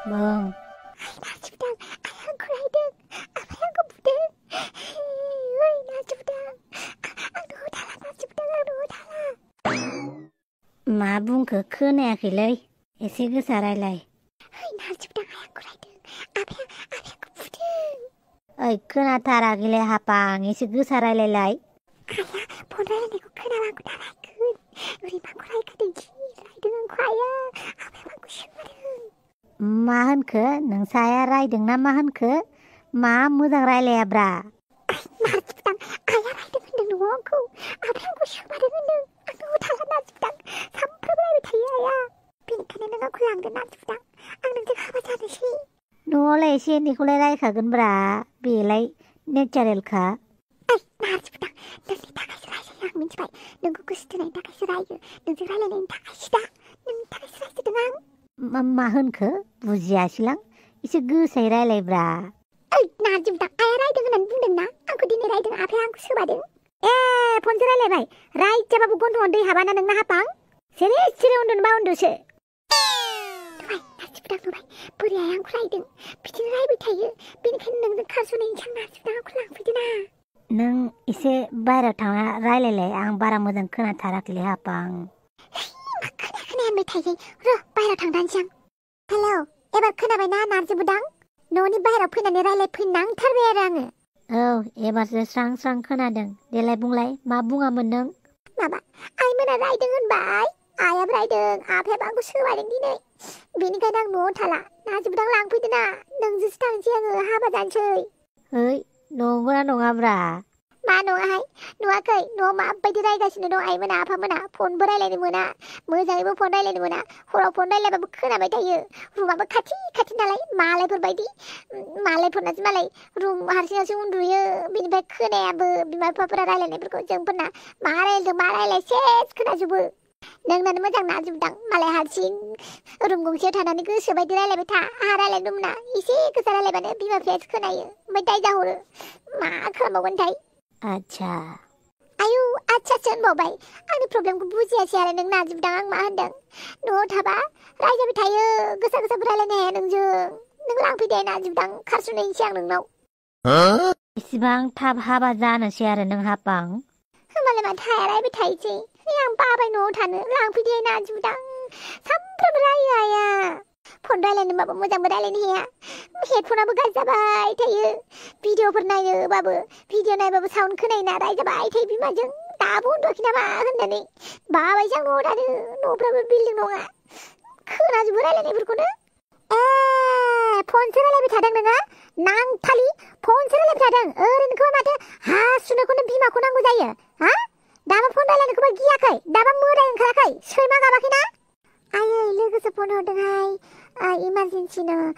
มึง나주당 아양쿠라이등 아파양고 부등 으이 나주당 노달라 나주당 노달라 หมาบุ้งคือขึ้นแน่ขึ้นเลยสิคือสาไรเลย 으이 나주당 아양쿠라이등 아파양고 부등 ขึ้นอาทารากิเลยฮะปังสิคือสาไรเลย 아야 본라이내고 크나왕고 나라이군 우리 망쿠라이가든지 라이등은 과야 아파양고 슈마등 มาหันคือหนังสายอะไรดึงน้ำมาหันคือมามือดังไรเลยบรา 나주당 아야 라이등은 누워고 아파양고 슈마등은 노달라 나주당 3%라이를 달려야 비니카는 너가 콜랑드 나주당 앙능등 하바자듯이 นัวเลยเช่นที่คุณเลยค่ะกันบราบีเลยเนเจอร์ค่ะ 나주당 너네 다가이스라이스 양민지바이 능구 구스트나인 다가이스라이유 능즈라이레는 다가이시다 능 다가이스라이스 등앙 มาหันคือบุญยาชิลังสิคือใส่ไรเลยบรา 나주당 아야 라이등은 안 붕등나 앙쿠 디네 라이등 앞에 앙쿠 수바등 에 본즈라이레 바이 라이 잡아부 본토원드 하바나 능나 하빵 세레 스레 온드는 마운드시 노바이 나주당 노바이 뿌리야 앙쿠 라이등 비티는 라이브 타유 비니칸 능등 카수는 인창 나주당 앙쿠 랑프드나 นึงสิบายเราทางไรเลยอังบารามุดังขึ้นอาทารากิเลยฮะปัง 크네 안 메타이 로 바이러 당단샹 헬로 에바 크나바이나 나주부당 노니 바이러 푸나니 라이레 푸낭 타르베랑을 เอบาจะสร้างขึ้นอาดังเดี๋ยวไรบุ้งไรมาบุ้งอ่ะมันนึง 마마 아이머나 라이등은 바이 아야 라이등 앞에 방구 수바등 니네 비니가당 노탈라 나주부당 랑푸드나 능즈스탕 지양을 하바잔chơi เฮ้ยน้องก็น่าน้องอับรา 마노 아이 노아카이 노마 빠이드라이 가시는 노 아이머나 아파머나 폰 보라이레니 뭐나 무장이고 폰라이레니 뭐나 호로 폰라이레 바부 크나 바이다유 루마바 카티 나라이 말레 보바이디 말레 폰나지 말레이 룸 하르시나시 운두유 비니바이 크네 아부 비말 파프라 라이레니 브르고 정분나 말레 세스 크나 주부 능나는 뭐장 나주당 말레 하르신 룸 공시에 타나니 그 수바이드 라이레 타 하라레 룸나 이시 그 사라레바네 비마 페스 크나유 마이다이 자호르 마 크라모건 타이 อาชา 아유 아차천 뭐바이 아니 프로블렘 그 무지하시하래 능 나주당 악마 한당 노 타바 라이자비 타유 그사그사 브라레네 능중 능 랑피데 나주당 카수네 인시양 능노 สิบังทับฮาบาจานะเชียร์นึงฮะปัง 흠말레만 타야 라이비 타이지 그냥 빠바이 노 타는 랑피데 나주당 삼프로브라이아야 폰라이레는 바보 무장 브라레는 해야 헤드폰하고 가자바이 타유 비디오 보나유 바보 비디오 나이 바보 사운 크나이나 라이자바이 타이 비마정 나본도 키나마 흔다니 마바이장 노라는 노브라브 빌딩 농아 크나주 브라레니 부르고는 에 폰스라레비 타당능아 낭탈리 폰스라레비 타당 어른 그거 마트 하수는 코는 비마 코난 구자여 아? 나만 폰라레는 그걸 기약하이 나만 뭐라는 가라카이 설마 가바키나? 아유 르그서 폰호등하이 이만진치는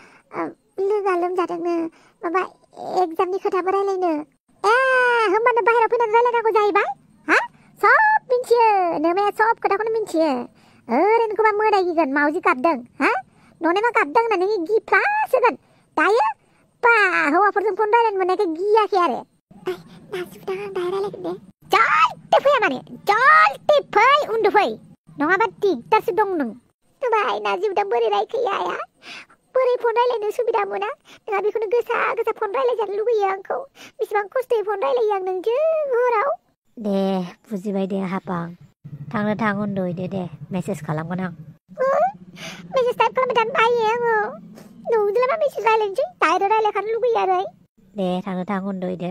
르가 름자등는 마바 엑잠니 커다버라레는 에 흠바는 바이러 푸는 라레라고 자이바이 아? 섭 민치여 너네 섭 그다고는 민치여 어른 그만 뭐라기건 마우지 갑등 아? 너네만 갑등 나는 이 기플라스건 나여? 빠 허와 포르등 폰라레는 뭐 내가 기약해야래 나주당 나이라레근데 절대 포야만해 절대 포이 운드 포이 너가 틱 따스 동능 누바이 나주당 버리라이 그야야 버리 폰라이레는 수비다 뭐나 내가 비쿠는 그사 폰라이레 잘 누구 이양코 미스방 코스트에 폰라이레 이양능증 뭐라오 เดบุจิบายเดฮะปังทางเดินทางคนโดยเดเมสเซจขอรับกันนัง 메시지 타입 그러면 단 바이에요 누구들만 메시지 라이렌지 다이러 라이레 가는 누구 이야래 เดทางเดินทางคนโดยเด